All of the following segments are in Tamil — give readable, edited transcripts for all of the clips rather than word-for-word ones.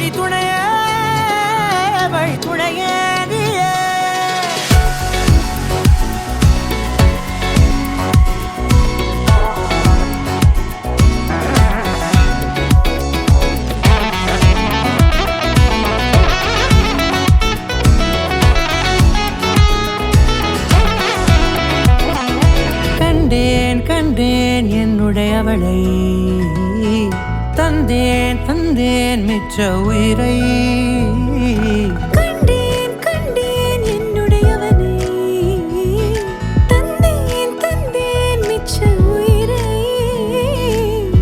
வழி துணைய வழி துணைய கண்டேன் என்னுடையவளை தந்தேன் தந்தேன் மிச்ச உயிரை கண்டேன் என்னுடையவனை தந்தேன் தந்தேன் மிச்ச உயிரை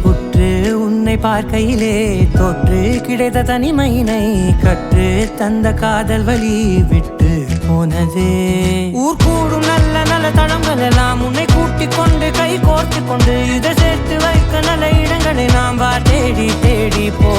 உற்று உன்னை பார்க்கையிலே தொற்று கிடைத்த தனிமையினை கற்று தந்த காதல் வழி விட்டு போனதே ஊர் கூடும் நல்ல நல்ல தளங்கள் எல்லாம் உன்னை கூட்டிக் கொண்டு கை கோர்த்து கொண்டு இதை சேர்த்து வைக்க நல்ல இடங்களை நாம் தேடி தேடி போ